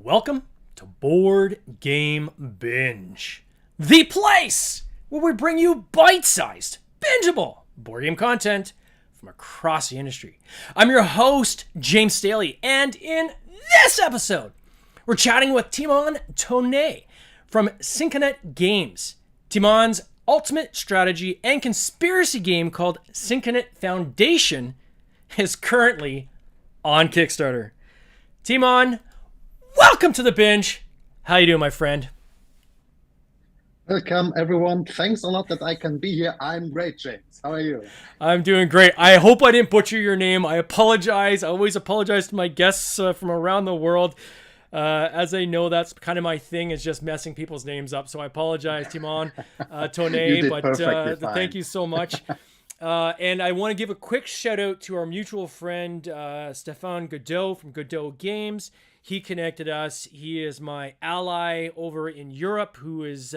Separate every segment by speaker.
Speaker 1: Welcome to Board Game Binge, the place where we bring you bite-sized, bingeable board game content from across the industry. I'm your host, James Staley, and in this episode, we're chatting with Timon Thöne from Syncanite Games. Timon's ultimate strategy and conspiracy game called Syncanite Foundation is currently on Kickstarter. Timon, welcome to the binge. How you doing, my friend?
Speaker 2: Welcome, everyone. Thanks a lot that I can be here. I'm great, James. How are you?
Speaker 1: I'm doing great. I hope I didn't butcher your name. I apologize. I always apologize to my guests from around the world. As they know, that's kind of my thing, is just messing people's names up. So I apologize, Timon Thöne.
Speaker 2: You did
Speaker 1: But
Speaker 2: perfectly fine.
Speaker 1: thank you so much. And I want to give a quick shout out to our mutual friend, Stefan Godot from Godot Games. He connected us. He is my ally over in Europe, who is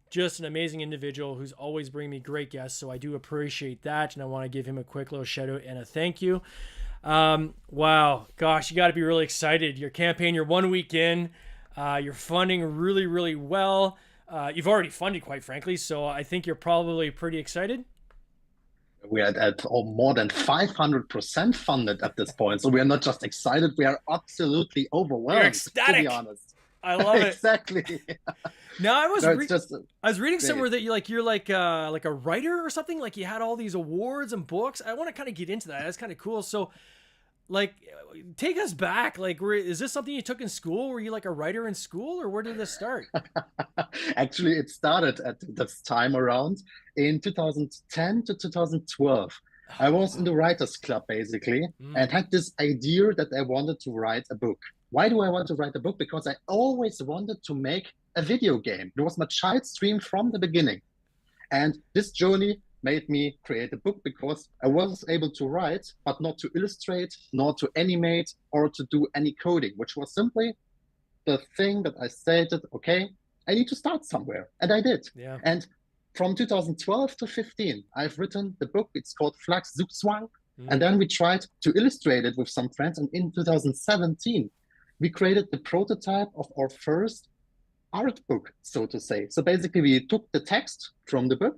Speaker 1: just an amazing individual who's always bringing me great guests. So I do appreciate that. And I want to give him a quick little shout out and a thank you. Wow. Gosh, you got to be really excited. Your campaign, you're 1 week in. You're funding really, really well. You've already funded, quite frankly. So I think you're probably pretty excited.
Speaker 2: We are at more than 500% funded at this point. So we are not just excited, we are absolutely overwhelmed,
Speaker 1: You're ecstatic.
Speaker 2: to be honest.
Speaker 1: I love it.
Speaker 2: Exactly.
Speaker 1: Now I was
Speaker 2: No, it's just
Speaker 1: I was reading
Speaker 2: great.
Speaker 1: somewhere that you're like a writer or something. Like you had all these awards and books. I want to kind of get into that. That's kind of cool. So, like, take us back. Like, is this something you took in school? Were you like a writer in school, or where did this start?
Speaker 2: Actually, it started at this time around in 2010 to 2012. I was in the writers club basically and had this idea that I wanted to write a book. Why do I want to write a book? Because I always wanted to make a video game. It was my child's dream from the beginning. And this journey made me create a book because I was able to write, but not to illustrate, nor to animate, or to do any coding, which was simply the thing that I stated, okay, I need to start somewhere. And I did.
Speaker 1: Yeah.
Speaker 2: And from 2012 to 15, I've written the book. It's called Flux Zugzwang. And then we tried to illustrate it with some friends. And in 2017, we created the prototype of our first art book, so to say. So basically, we took the text from the book,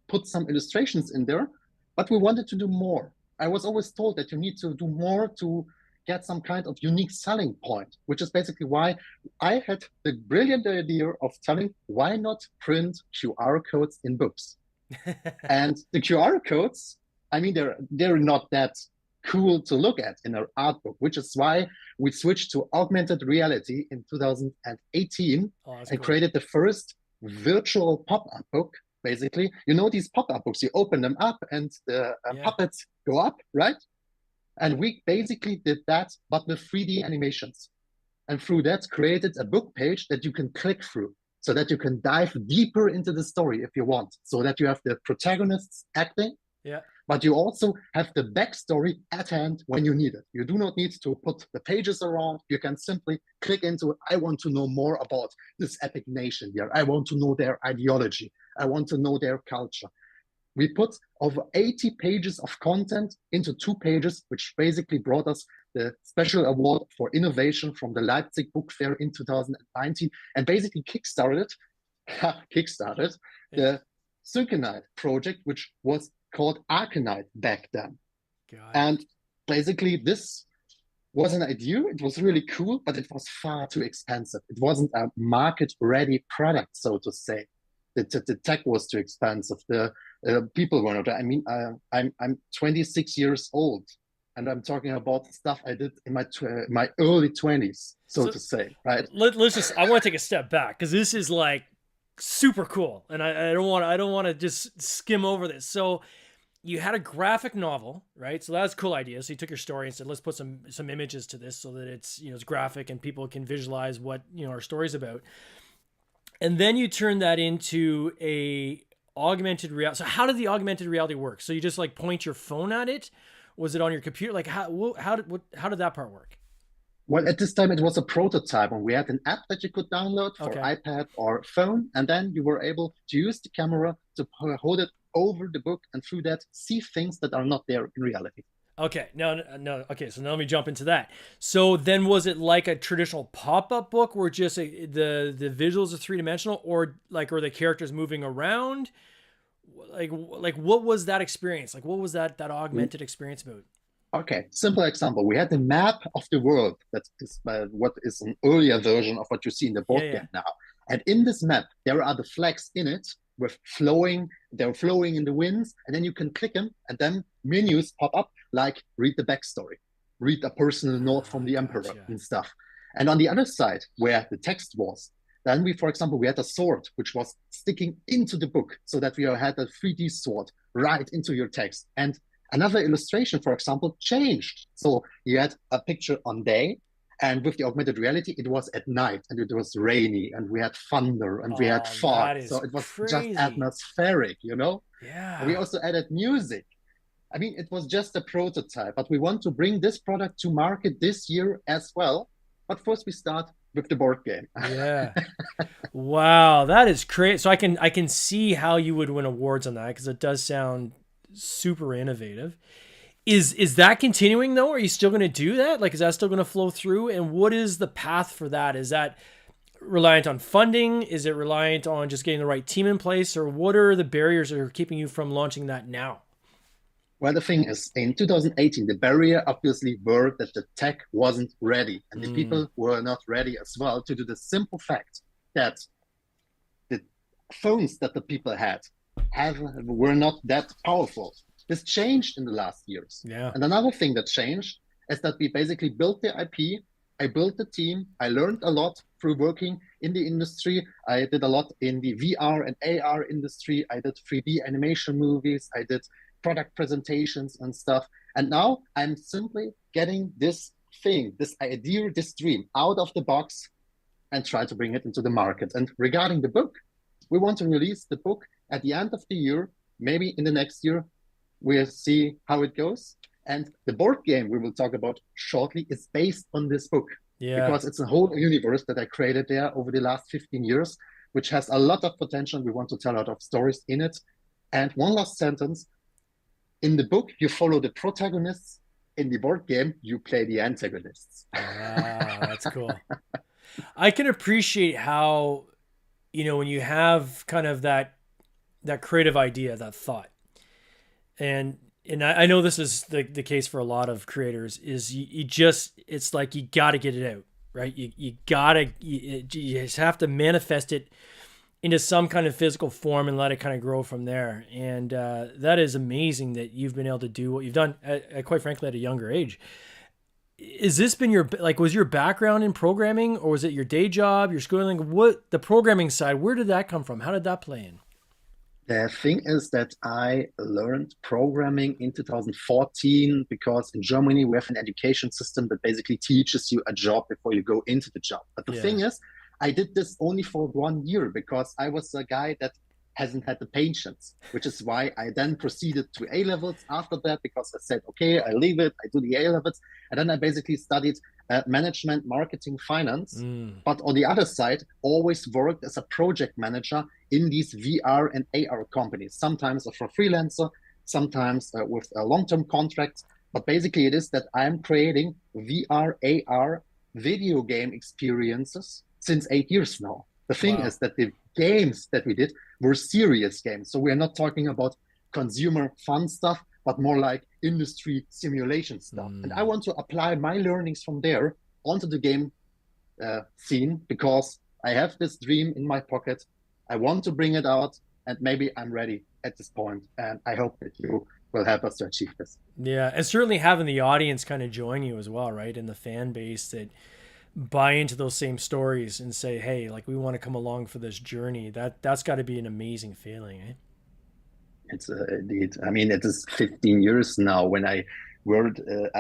Speaker 2: put some illustrations in there, but we wanted to do more. I was always told that you need to do more to get some kind of unique selling point, which is basically why I had the brilliant idea of telling, why not print QR codes in books? And the QR codes, I mean, they're not that cool to look at in our art book, which is why we switched to augmented reality in 2018 and
Speaker 1: Cool.
Speaker 2: created the first virtual pop-up book. Basically, you know, these pop-up books, you open them up and the puppets go up, right? And we basically did that, but with 3D animations. And through that, created a book page that you can click through so that you can dive deeper into the story if you want, so that you have the protagonists acting, but you also have the backstory at hand when you need it. You do not need to put the pages around. You can simply click into, I want to know more about this epic nation here. I want to know their ideology. I want to know their culture. We put over 80 pages of content into 2 pages, which basically brought us the special award for innovation from the Leipzig Book Fair in 2019, and basically kickstarted the Syncanite project, which was called Arkanite back then. And basically this was an idea. It was really cool, but it was far too expensive. It wasn't a market-ready product, so to say. The tech was too expensive. The people were not. I mean, I'm 26 years old, and I'm talking about stuff I did in my early 20s, so to say, right?
Speaker 1: Let's just. I want to take a step back because this is like super cool, and I don't want to just skim over this. So you had a graphic novel, right? So that's a cool idea. So you took your story and said, let's put some images to this so that it's, it's graphic and people can visualize what, our story's about. And then you turn that into a augmented reality. So how did the augmented reality work? So you just like point your phone at it? Was it on your computer? Like how did that part work?
Speaker 2: Well, at this time it was a prototype, and we had an app that you could download for iPad or phone, and then you were able to use the camera to hold it over the book, and through that see things that are not there in reality.
Speaker 1: Okay, no. Okay, so now let me jump into that. So then, was it like a traditional pop-up book, where just the visuals are three-dimensional, or like are the characters moving around? Like what was that experience? Like what was that augmented experience about?
Speaker 2: Okay, simple example. We had a map of the world that is what is an earlier version of what you see in the
Speaker 1: Yeah,
Speaker 2: board
Speaker 1: yeah.
Speaker 2: game now. And in this map, there are the flags in it with flowing, they're flowing in the winds, and then you can click them, and then menus pop up like read the backstory, read a personal note from
Speaker 1: Ah,
Speaker 2: the emperor
Speaker 1: gotcha.
Speaker 2: and stuff. And on the other side, where the text was, then we, for example, we had a sword which was sticking into the book so that we had a 3D sword right into your text. And another illustration, for example, changed. So you had a picture on day, and with the augmented reality, it was at night, and it was rainy, and we had thunder, and we had
Speaker 1: Oh,
Speaker 2: fog.
Speaker 1: that
Speaker 2: So
Speaker 1: is
Speaker 2: it was just
Speaker 1: crazy.
Speaker 2: atmospheric, you know? And we
Speaker 1: Yeah.
Speaker 2: also added music. I mean, it was just a prototype, but we want to bring this product to market this year as well. But first, we start with the board game.
Speaker 1: Yeah. Wow, that is crazy. So I can see how you would win awards on that, because it does sound super innovative. Is that continuing though? Are you still going to do that? Like, is that still going to flow through? And what is the path for that? Is that reliant on funding? Is it reliant on just getting the right team in place? Or what are the barriers that are keeping you from launching that now?
Speaker 2: Well, the thing is, in 2018, the barrier obviously were that the tech wasn't ready, and the
Speaker 1: Mm,
Speaker 2: people were not ready as well to do the simple fact that the phones that the people had were not that powerful. This changed in the last years.
Speaker 1: yeah.
Speaker 2: And another thing that changed is that we basically built the IP. I built the team. I learned a lot through working in the industry. I did a lot in the VR and AR industry. I did 3D animation movies. I did product presentations and stuff. And now I'm simply getting this thing, this idea, this dream out of the box and try to bring it into the market. And regarding the book, we want to release the book at the end of the year, maybe in the next year. We'll see how it goes. And the board game we will talk about shortly is based on this book
Speaker 1: Yeah.
Speaker 2: because it's a whole universe that I created there over the last 15 years, which has a lot of potential. We want to tell a lot of stories in it. And one last sentence, in the book, you follow the protagonists. In the board game, you play the antagonists.
Speaker 1: Wow, that's cool. I can appreciate how, when you have kind of that creative idea, that thought, and I know this is the case for a lot of creators, is you just, it's like you got to get it out, right? You just have to manifest it into some kind of physical form and let it kind of grow from there. And that is amazing that you've been able to do what you've done, quite frankly, at a younger age. Is this been was your background in programming, or was it your day job, your schooling? What, the programming side, where did that come from? How did that play in?
Speaker 2: The thing is that I learned programming in 2014 because in Germany we have an education system that basically teaches you a job before you go into the job. But the
Speaker 1: Yeah.
Speaker 2: thing is, I did this only for 1 year because I was a guy that hasn't had the patience, which is why I then proceeded to A levels after that because I said, okay, I leave it, I do the A levels. And then I basically studied management, marketing, finance.
Speaker 1: Mm.
Speaker 2: But on the other side, always worked as a project manager in these VR and AR companies, sometimes for a freelancer, sometimes with a long-term contract. But basically it is that I'm creating VR, AR video game experiences since 8 years now. The thing
Speaker 1: Wow.
Speaker 2: is that the games that we did were serious games. So we're not talking about consumer fun stuff, but more like industry simulation stuff. And I
Speaker 1: Mm.
Speaker 2: want to apply my learnings from there onto the game scene because I have this dream in my pocket. I want to bring it out, and maybe I'm ready at this point. And I hope that you will help us to achieve this.
Speaker 1: Yeah, and certainly having the audience kind of join you as well, right? And the fan base that buy into those same stories and say, "Hey, like we want to come along for this journey." That's got to be an amazing feeling, eh?
Speaker 2: It's indeed. I mean, it is 15 years now when I were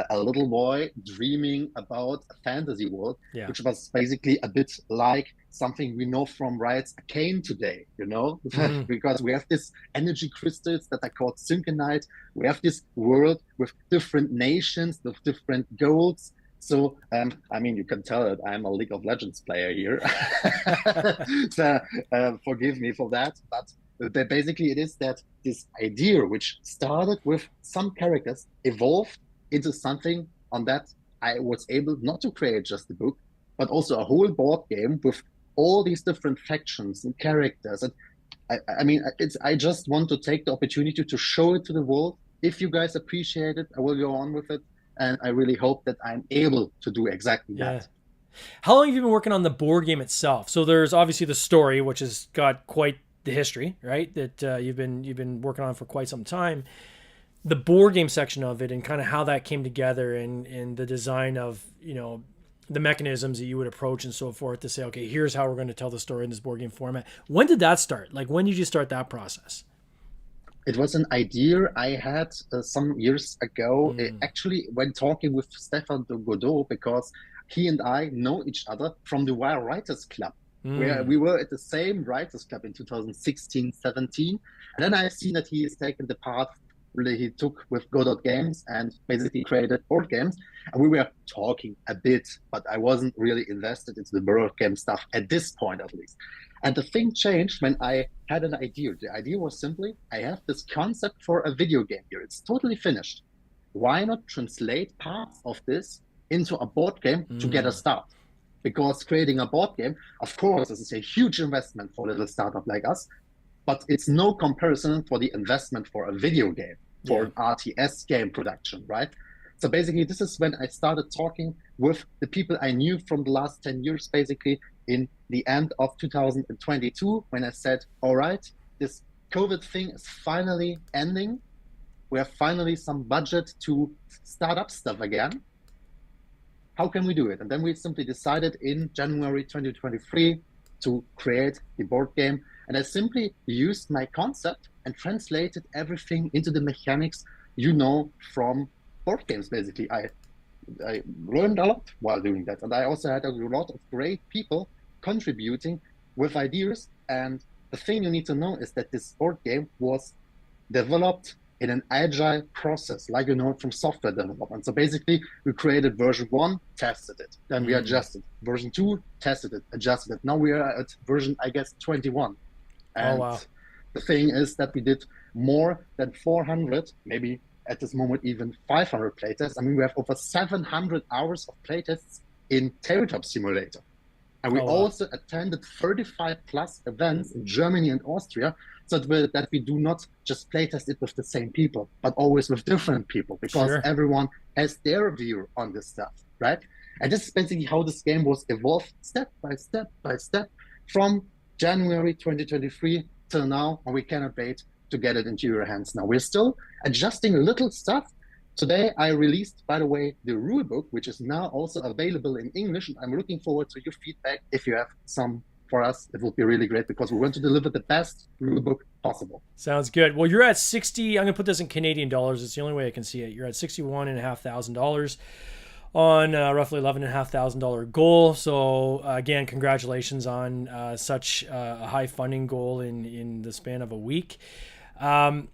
Speaker 2: a little boy dreaming about a fantasy world,
Speaker 1: Yeah.
Speaker 2: which was basically a bit like something we know from Riot's Arcane today, you know,
Speaker 1: Hmm.
Speaker 2: because we have this energy crystals that are called Syncanite. We have this world with different nations, with different goals. So, I mean, you can tell that I'm a League of Legends player here. So, forgive me for that. But basically, it is that this idea, which started with some characters, evolved into something on that I was able not to create just a book, but also a whole board game with all these different factions and characters. And I mean, I just want to take the opportunity to show it to the world. If you guys appreciate it, I will go on with it. And I really hope that I'm able to do exactly
Speaker 1: Yeah.
Speaker 2: that.
Speaker 1: How long have you been working on the board game itself? So there's obviously the story, which has got quite the history, right? That you've been working on for quite some time. The board game section of it and kind of how that came together and the design of the mechanisms that you would approach and so forth to say, okay, here's how we're going to tell the story in this board game format. When did that start? Like, when did you start that process?
Speaker 2: It was an idea I had some years ago,
Speaker 1: Mm.
Speaker 2: actually, when talking with Stefan de Godot, because he and I know each other from the Wire Writers Club, where
Speaker 1: Mm.
Speaker 2: we were at the same Writers Club in 2016, 17. And then I seen that he has taken the path really he took with Godot Games and basically created board games. And we were talking a bit, but I wasn't really invested into the board game stuff at this point, at least. And the thing changed when I had an idea. The idea was simply, I have this concept for a video game here. It's totally finished. Why not translate parts of this into a board game to get a
Speaker 1: Mm.
Speaker 2: start? Because creating a board game, of course, this is a huge investment for a little startup like us, but it's no comparison for the investment for a video game, for
Speaker 1: Yeah.
Speaker 2: an RTS game production, right? So basically, this is when I started talking with the people I knew from the last 10 years, basically, in the end of 2022, when I said, all right, this COVID thing is finally ending. We have finally some budget to start up stuff again. How can we do it? And then we simply decided in January 2023 to create the board game. And I simply used my concept and translated everything into the mechanics from board games, basically. I learned a lot while doing that. And I also had a lot of great people contributing with ideas. And the thing you need to know is that this board game was developed in an agile process, like from software development. So basically, we created version one, tested it, then we
Speaker 1: Mm.
Speaker 2: adjusted. Version two, tested it, adjusted it. Now we are at version, I guess, 21.
Speaker 1: Oh,
Speaker 2: And
Speaker 1: wow.
Speaker 2: the thing is that we did more than 400, maybe at this moment even 500 playtests. I mean, we have over 700 hours of playtests in Tabletop Simulator. And we
Speaker 1: Oh, wow.
Speaker 2: also attended 35 plus events in Germany and Austria, so that we do not just playtest it with the same people, but always with different people, because
Speaker 1: Sure.
Speaker 2: everyone has their view on this stuff, right? And this is basically how this game was evolved step by step by step from January 2023 till now, and we cannot wait to get it into your hands now. We're still adjusting little stuff. Today, I released, by the way, the rulebook, which is now also available in English. And I'm looking forward to your feedback. If you have some for us, it would be really great, because we want to deliver the best rulebook possible.
Speaker 1: Sounds good. Well, you're at 60. I'm going to put this in Canadian dollars. It's the only way I can see it. You're at $61,500 on roughly $11,500 goal. So again, congratulations on such a high funding goal in the span of a week. Um,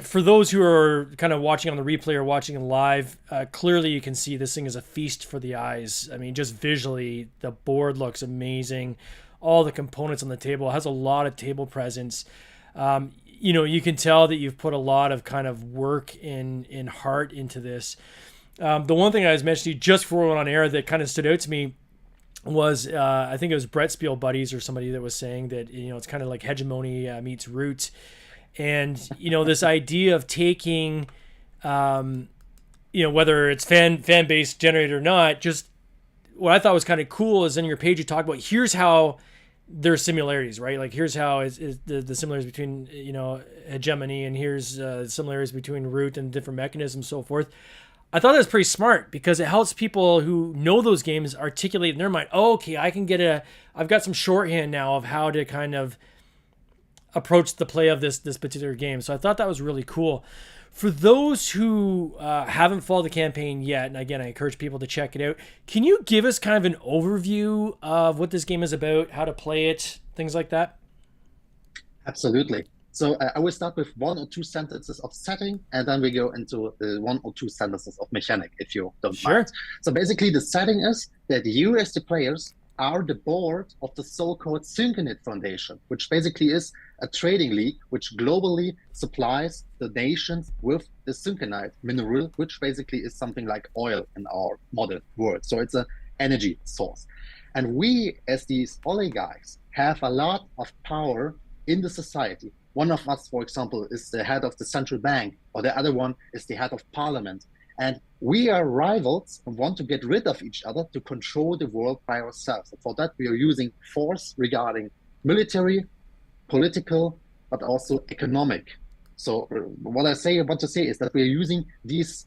Speaker 1: for those who are kind of watching on the replay or watching live, clearly you can see this thing is a feast for the eyes. I mean, just visually, the board looks amazing. All the components on the table, it has a lot of table presence. You can tell that you've put a lot of kind of work in heart into this. The one thing I was mentioning to you just before we went on air that kind of stood out to me was I think it was Brett Spiel Buddies or somebody that was saying that it's kind of like hegemony meets roots. And this idea of taking whether it's fan base generated or not, just what I thought was kind of cool is in your page you talk about here's how there's similarities, right? Like here's how is the similarities between hegemony, and here's similarities between root and different mechanisms, so forth. I thought that was pretty smart because it helps people who know those games articulate in their mind, oh, okay, I've got some shorthand now of how to kind of approach the play of this particular game. So I thought that was really cool. For those who haven't followed the campaign yet, and again, I encourage people to check it out, can you give us kind of an overview of what this game is about, how to play it, things like that?
Speaker 2: Absolutely. So I will start with one or two sentences of setting, and then we go into one or two sentences of mechanic, if you don't mind.
Speaker 1: Sure.
Speaker 2: So basically, the setting is that you, as the players, are the board of the so-called Syncanite Foundation, which basically is a trading league which globally supplies the nations with the syncanite mineral, which basically is something like oil in our modern world. So it's an energy source. And we, as these oligarchs, have a lot of power in the society. One of us, for example, is the head of the central bank, or the other one is the head of parliament. And we are rivals and want to get rid of each other to control the world by ourselves. And for that, we are using force regarding military, political, but also economic. So what I want to say is that we are using these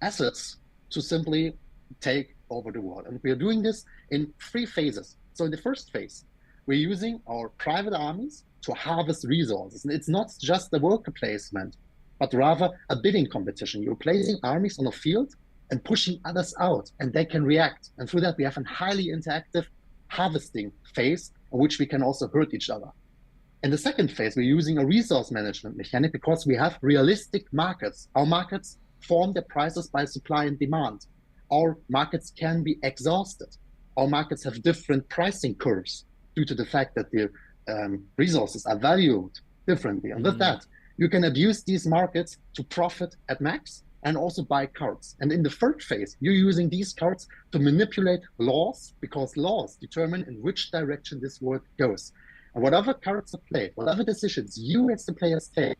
Speaker 2: assets to simply take over the world. And we are doing this in 3 phases. So in the first phase, we're using our private armies to harvest resources. And it's not just the worker placement, but rather a bidding competition. You're placing armies on a field and pushing others out, and they can react. And through that, we have a highly interactive harvesting phase in which we can also hurt each other. In the second phase, we're using a resource management mechanic because we have realistic markets. Our markets form their prices by supply and demand. Our markets can be exhausted. Our markets have different pricing curves due to the fact that the resources are valued differently. And with that, you can abuse these markets to profit at max and also buy cards. And in the third phase, you're using these cards to manipulate laws, because laws determine in which direction this world goes. And whatever cards are played, whatever decisions you as the players take,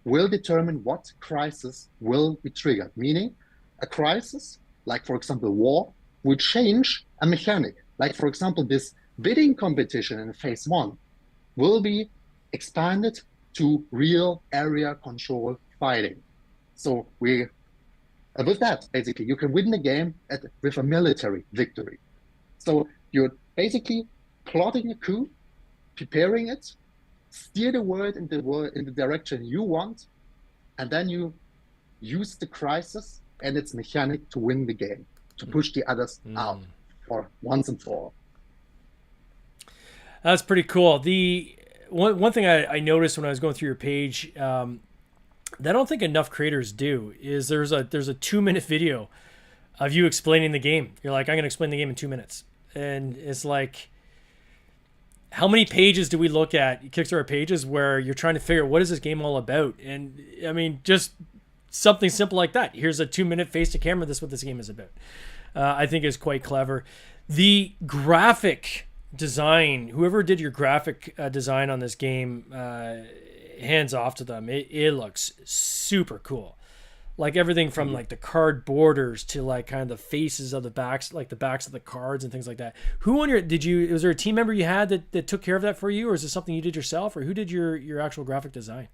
Speaker 2: will determine what crisis will be triggered. Meaning, a crisis, like for example war, will change a mechanic. Like for example, this bidding competition in phase 1 will be expanded to real area control fighting. So with that, basically, you can win the game with a military victory. So you're basically plotting a coup, preparing it, steer the world in the direction you want, and then you use the crisis and its mechanic to win the game, to push the others out for once and for all.
Speaker 1: That's pretty cool. The one thing I noticed when I was going through your page that I don't think enough creators do is there's a 2-minute video of you explaining the game. You're like, I'm going to explain the game in 2 minutes. And it's like, how many pages do we look at, Kickstarter pages, where you're trying to figure out what is this game all about? And I mean, just something simple like that. Here's a 2-minute face to camera. This is what this game is about. I think is quite clever. The graphic design, whoever did your graphic design on this game, hands off to them. It looks super cool. Like everything from like the card borders to like kind of the faces of the backs, like the backs of the cards and things like that. Who on your, was there a team member you had that took care of that for you, or is this something you did yourself, or who did your actual graphic design?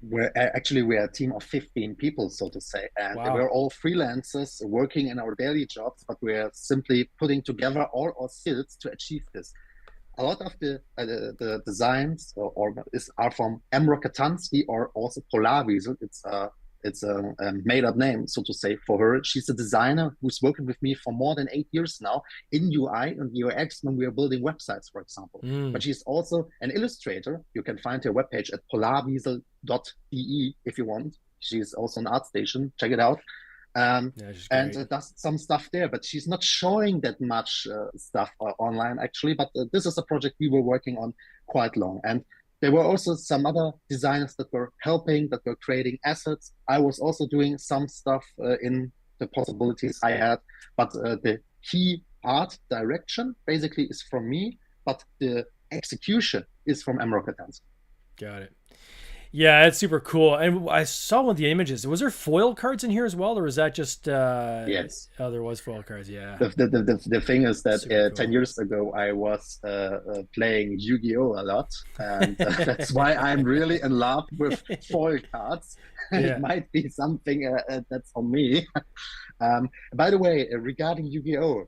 Speaker 2: We're a team of 15 people, so to say, and we're all freelancers working in our daily jobs, but we're simply putting together all our skills to achieve this. A lot of the designs are from Emro Katansky, or also Polarwiesel. It's a made-up name, so to say, for her. She's a designer who's working with me for more than 8 years now in UI and UX when we are building websites, for example. But she's also an illustrator. You can find her webpage at polarwiesel.de if you want. She's also an art station. Check it out. And does some stuff there, but she's not showing that much stuff online, actually. But this is a project we were working on quite long. And there were also some other designers that were helping, that were creating assets. I was also doing some stuff in the possibilities I had, but the key art direction basically is from me, but the execution is from Emro Katansky.
Speaker 1: Got it. Yeah, it's super cool. And I saw one of the images. Was there foil cards in here as well, or was that just...
Speaker 2: Yes.
Speaker 1: Oh, there was foil cards, yeah.
Speaker 2: The thing is that
Speaker 1: cool.
Speaker 2: 10 years ago, I was playing Yu-Gi-Oh! A lot. And that's why I'm really in love with foil cards. It might be something that's on me. By the way, regarding Yu-Gi-Oh!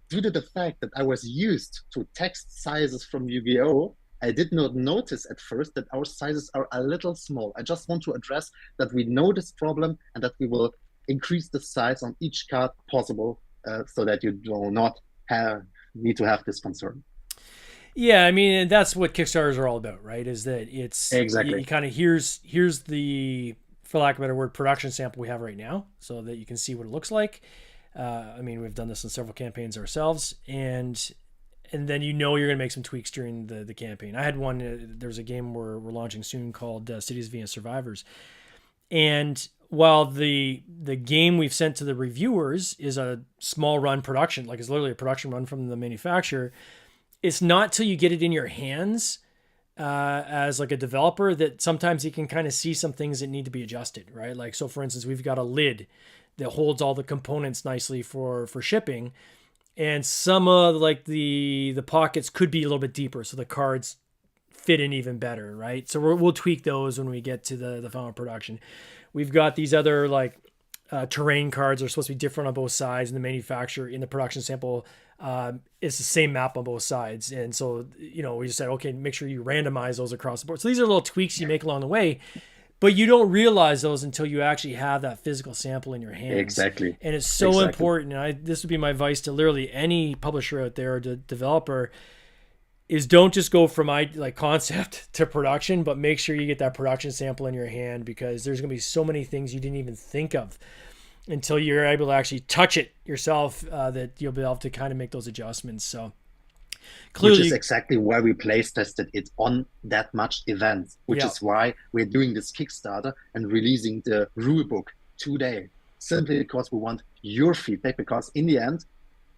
Speaker 2: Due to the fact that I was used to text sizes from Yu-Gi-Oh!, I did not notice at first that our sizes are a little small. I just want to address that we know this problem and that we will increase the size on each card possible so that you do not need to have this concern.
Speaker 1: Yeah, I mean, and that's what Kickstarters are all about, right? Is that it's
Speaker 2: exactly
Speaker 1: you kind of here's the, for lack of a better word, production sample we have right now, so that you can see what it looks like. I mean, we've done this in several campaigns ourselves, and and then you know you're going to make some tweaks during the campaign. I had one, there's a game we're launching soon called Cities vs. Survivors. And while the game we've sent to the reviewers is a small run production, like it's literally a production run from the manufacturer, it's not till you get it in your hands as like a developer that sometimes you can kind of see some things that need to be adjusted, right? Like, so for instance, we've got a lid that holds all the components nicely for shipping. And some of like the pockets could be a little bit deeper, so the cards fit in even better, right? So we'll tweak those when we get to the final production. We've got these other like terrain cards are supposed to be different on both sides, and the manufacturer in the production sample it's the same map on both sides. And so, you know, we just said, okay, make sure you randomize those across the board. So these are little tweaks you make along the way, but you don't realize those until you actually have that physical sample in your hands.
Speaker 2: Exactly.
Speaker 1: And it's so important. And this would be my advice to literally any publisher out there or developer is don't just go from like concept to production, but make sure you get that production sample in your hand, because there's going to be so many things you didn't even think of until you're able to actually touch it yourself, that you'll be able to kind of make those adjustments. So clearly,
Speaker 2: which is exactly why we place tested it on that much events, which is why we're doing this Kickstarter and releasing the rulebook today, simply because we want your feedback, because in the end,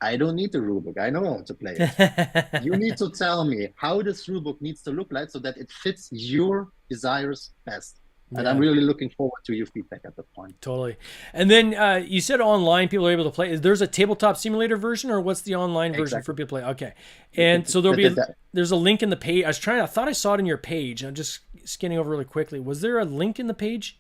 Speaker 2: I don't need the rulebook. I know how to play it. You need to tell me how this rulebook needs to look like so that it fits your desires best. And I'm really looking forward to your feedback at that point.
Speaker 1: Totally. And then you said online people are able to play. There's a tabletop simulator version, or what's the online version for people to play? Okay. And so there's a link in the page. I thought I saw it in your page. I'm just scanning over really quickly. Was there a link in the page?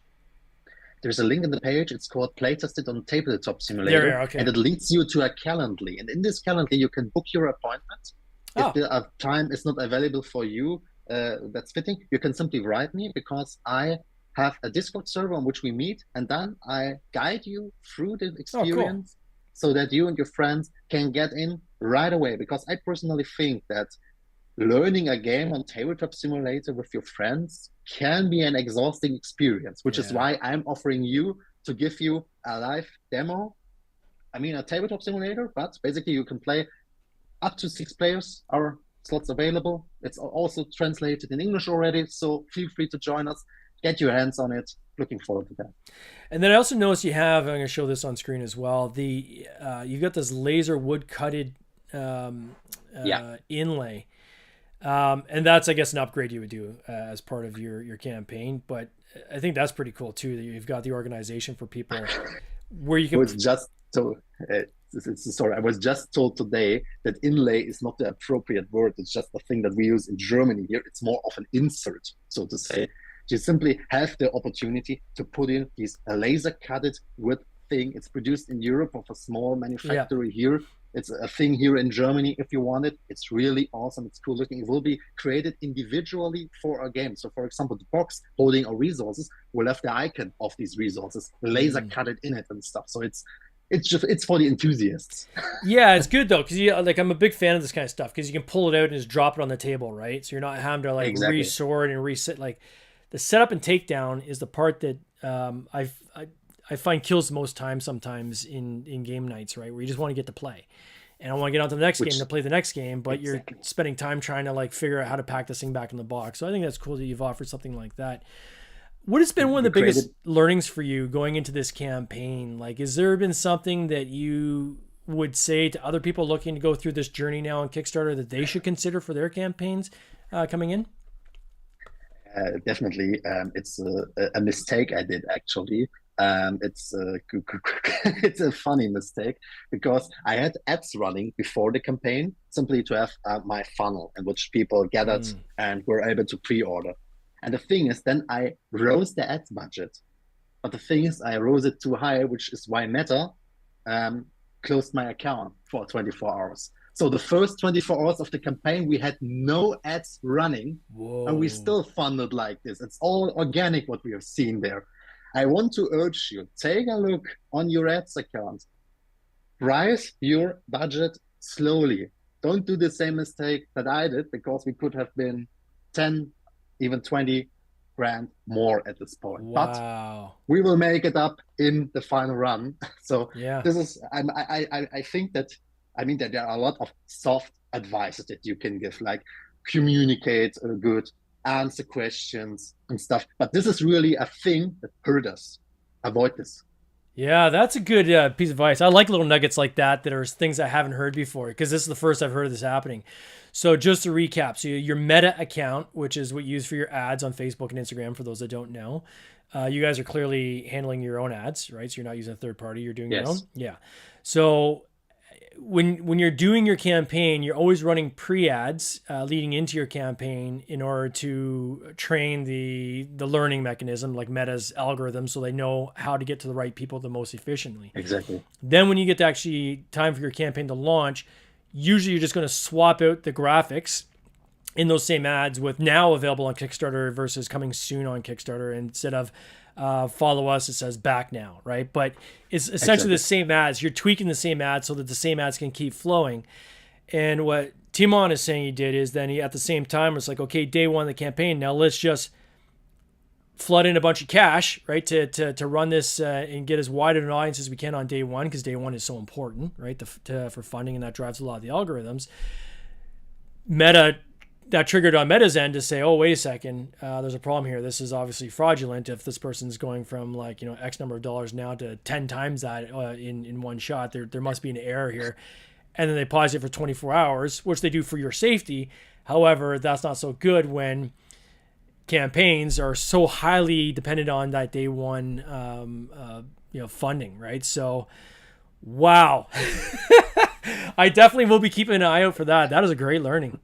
Speaker 2: There's a link in the page. It's called Playtested on Tabletop Simulator. And it leads you to a Calendly. And in this Calendly, you can book your appointment. If the time is not available for you, that's fitting, you can simply write me, because I have a Discord server on which we meet, and then I guide you through the experience so that you and your friends can get in right away. Because I personally think that learning a game on Tabletop Simulator with your friends can be an exhausting experience, which is why I'm offering you to give you a live demo. I mean, a Tabletop Simulator, but basically you can play up to 6 players. Our slots available. It's also translated in English already, so feel free to join us. Get your hands on it. Looking forward to that. And
Speaker 1: then I also noticed you have, I'm going to show this on screen as well, you've got this laser wood cutted inlay. And that's, I guess, an upgrade you would do as part of your campaign. But I think that's pretty cool too, that you've got the organization for people where you can...
Speaker 2: Sorry, I was just told today that inlay is not the appropriate word. It's just the thing that we use in Germany here. It's more of an insert, so to say. You simply have the opportunity to put in this laser-cutted wood thing. It's produced in Europe of a small manufacturer here. It's a thing here in Germany if you want it. It's really awesome. It's cool looking. It will be created individually for a game. So, for example, the box holding our resources will have the icon of these resources, laser-cutted in it and stuff. So it's for the enthusiasts.
Speaker 1: Yeah, it's good though, because I'm a big fan of this kind of stuff, because you can pull it out and just drop it on the table, right? So you're not having to resort and reset. Like, the setup and takedown is the part that I find kills the most time sometimes in game nights, right? Where you just want to get to play. And I want to get on to the next game to play the next game, but you're spending time trying to like figure out how to pack this thing back in the box. So I think that's cool that you've offered something like that. What has been one of the biggest learnings for you going into this campaign? Like, has there been something that you would say to other people looking to go through this journey now on Kickstarter that they should consider for their campaigns coming in?
Speaker 2: Definitely. It's a mistake I did, actually. It's a funny mistake, because I had ads running before the campaign, simply to have my funnel in which people gathered and were able to pre-order. And the thing is, then I rose the ads budget. But the thing is, I rose it too high, which is why Meta closed my account for 24 hours. So the first 24 hours of the campaign, we had no ads running. Whoa. And we still funded like this. It's all organic, what we have seen there. I want to urge you, take a look on your ads account. Rise your budget slowly. Don't do the same mistake that I did, because we could have been 10, even 20 grand more at this point.
Speaker 1: Wow.
Speaker 2: But we will make it up in the final run. So this is, I think that I mean, that there are a lot of soft advices that you can give, like communicate good, answer questions and stuff. But this is really a thing that hurt us. Avoid this.
Speaker 1: Yeah, that's a good piece of advice. I like little nuggets like that are things I haven't heard before because this is the first I've heard of this happening. So just to recap, so your Meta account, which is what you use for your ads on Facebook and Instagram, for those that don't know, you guys are clearly handling your own ads, right? So you're not using a third party, you're doing your own.
Speaker 2: Yes.
Speaker 1: Yeah. So when you're doing your campaign, you're always running pre-ads leading into your campaign in order to train the learning mechanism, like Meta's algorithm, so they know how to get to the right people the most efficiently.
Speaker 2: Exactly.
Speaker 1: Then when you get to actually time for your campaign to launch, usually you're just going to swap out the graphics in those same ads with now available on Kickstarter versus coming soon on Kickstarter. Instead of follow us, it says back now, right? But it's essentially the same ads. You're tweaking the same ads so that the same ads can keep flowing. And what Timon is saying he did is then he, at the same time, was like, okay, day one of the campaign, now let's just flood in a bunch of cash, right, to run this and get as wide of an audience as we can on day one, because day one is so important, right, for funding, and that drives a lot of the algorithms. Meta, that triggered on Meta's end to say, oh, wait a second, there's a problem here. This is obviously fraudulent if this person's going from like, X number of dollars now to 10 times that in one shot. There must be an error here. And then they pause it for 24 hours, which they do for your safety. However, that's not so good when campaigns are so highly dependent on that day one funding, right? So, wow. I definitely will be keeping an eye out for that. That is a great learning.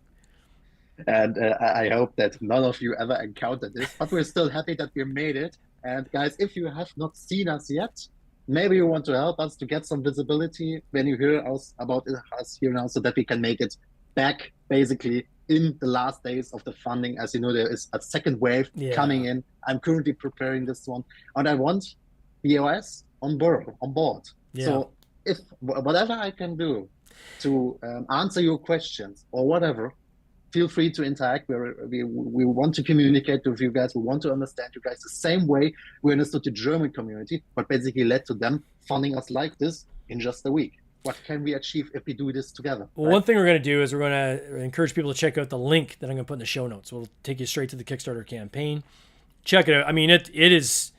Speaker 2: And I hope that none of you ever encountered this, but we're still happy that we made it. And guys, if you have not seen us yet, maybe you want to help us to get some visibility when you hear us about us here now, so that we can make it back basically in the last days of the funding. As you know, there is a second wave coming in. I'm currently preparing this one, and I want the OS on board. Yeah. So if whatever I can do to answer your questions or whatever, feel free to interact. We want to communicate with you guys. We want to understand you guys the same way we understood the German community, but basically led to them funding us like this in just a week. What can we achieve if we do this together?
Speaker 1: Well, right? One thing we're going to do is we're going to encourage people to check out the link that I'm going to put in the show notes. We'll take you straight to the Kickstarter campaign. Check it out. I mean, it is...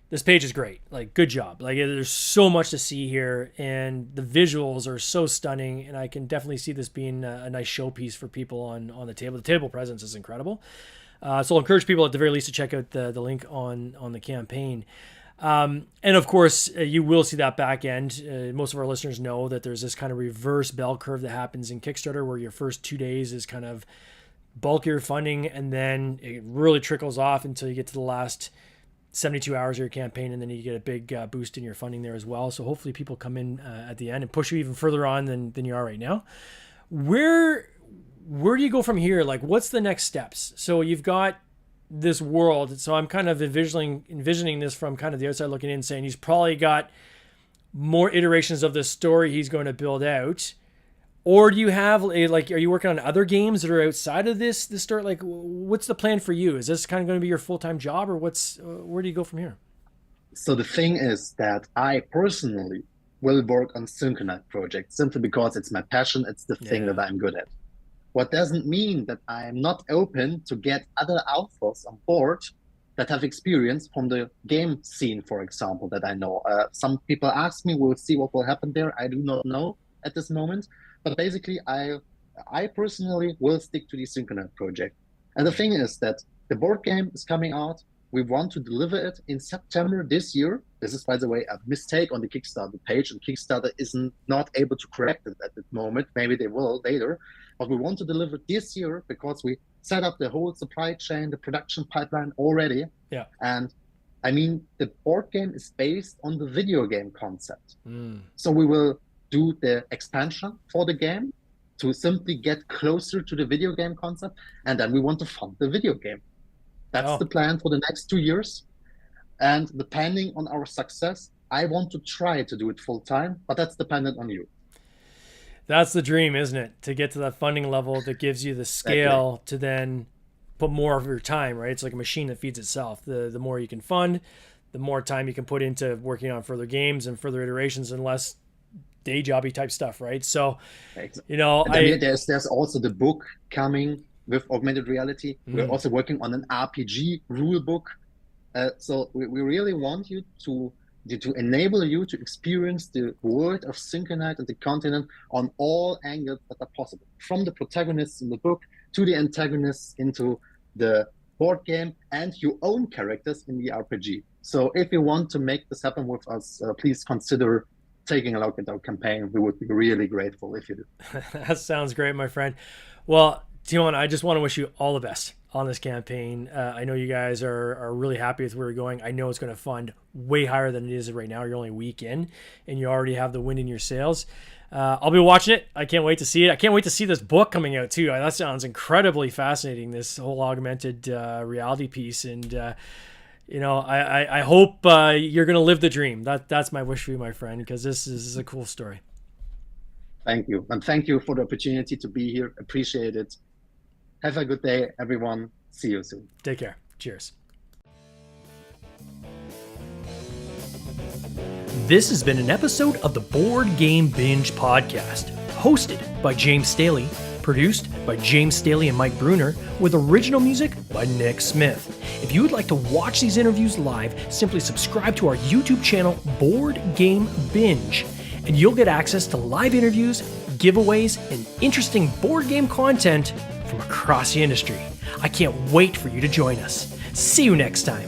Speaker 1: This page is great. Like, good job. Like, there's so much to see here, and the visuals are so stunning, and I can definitely see this being a nice showpiece for people on the table. The table presence is incredible. So I'll encourage people at the very least to check out the link on the campaign. And of course, you will see that back end. Most of our listeners know that there's this kind of reverse bell curve that happens in Kickstarter, where your first 2 days is kind of bulkier funding, and then it really trickles off until you get to the last 72 hours of your campaign, and then you get a big boost in your funding there as well. So hopefully people come in at the end and push you even further on than you are right now. Where do you go from here? Like, what's the next steps? So you've got this world. So I'm kind of envisioning this from kind of the outside looking in, saying he's probably got more iterations of the story he's going to build out. Or do you have, like, are you working on other games that are outside of this story? Like, what's the plan for you? Is this kind of going to be your full-time job, or where do you go from here?
Speaker 2: So the thing is that I personally will work on Syncanite projects simply because it's my passion. It's the thing that I'm good at. What doesn't mean that I'm not open to get other authors on board that have experience from the game scene, for example, that I know. Some people ask me, we'll see what will happen there. I do not know at this moment. But basically, I personally will stick to the Syncanite project. And the thing is that the board game is coming out. We want to deliver it in September this year. This is, by the way, a mistake on the Kickstarter page, and Kickstarter isn't not able to correct it at the moment. Maybe they will later. But we want to deliver this year because we set up the whole supply chain, the production pipeline already.
Speaker 1: Yeah.
Speaker 2: And I mean, the board game is based on the video game concept. So we will do the expansion for the game to simply get closer to the video game concept, and then we want to fund the video game. That's the plan for the next 2 years. And depending on our success, I want to try to do it full time, but that's dependent on you.
Speaker 1: That's the dream, isn't it? To get to that funding level that gives you the scale to then put more of your time, right? It's like a machine that feeds itself. The more you can fund, the more time you can put into working on further games and further iterations, and less day jobby type stuff, right? So,
Speaker 2: Exactly.
Speaker 1: you know,
Speaker 2: And I mean, there's also the book coming with augmented reality. We're
Speaker 1: Mm.
Speaker 2: also working on an RPG rule book. So we really want you to enable you to experience the world of Syncanite and the continent on all angles that are possible, from the protagonists in the book to the antagonists into the board game and your own characters in the RPG. So if you want to make this happen with us, please consider taking a look at our campaign. We would be really grateful if you do.
Speaker 1: That sounds great, my friend. Well, Timon, I just want to wish you all the best on this campaign. I know you guys are really happy with where you're going. I know it's going to fund way higher than it is right now. You're only a week in, and you already have the wind in your sails. I'll be watching it. I can't wait to see it. I can't wait to see this book coming out too. That sounds incredibly fascinating, this whole augmented reality piece. And you know, I hope you're going to live the dream. That's my wish for you, my friend, because this is a cool story.
Speaker 2: Thank you. And thank you for the opportunity to be here. Appreciate it. Have a good day, everyone. See you soon.
Speaker 1: Take care. Cheers. This has been an episode of the Board Game Binge podcast, hosted by James Staley, produced by James Staley and Mike Bruner, with original music by Nick Smith. If you would like to watch these interviews live, simply subscribe to our YouTube channel, Board Game Binge, and you'll get access to live interviews, giveaways, and interesting board game content from across the industry. I can't wait for you to join us. See you next time.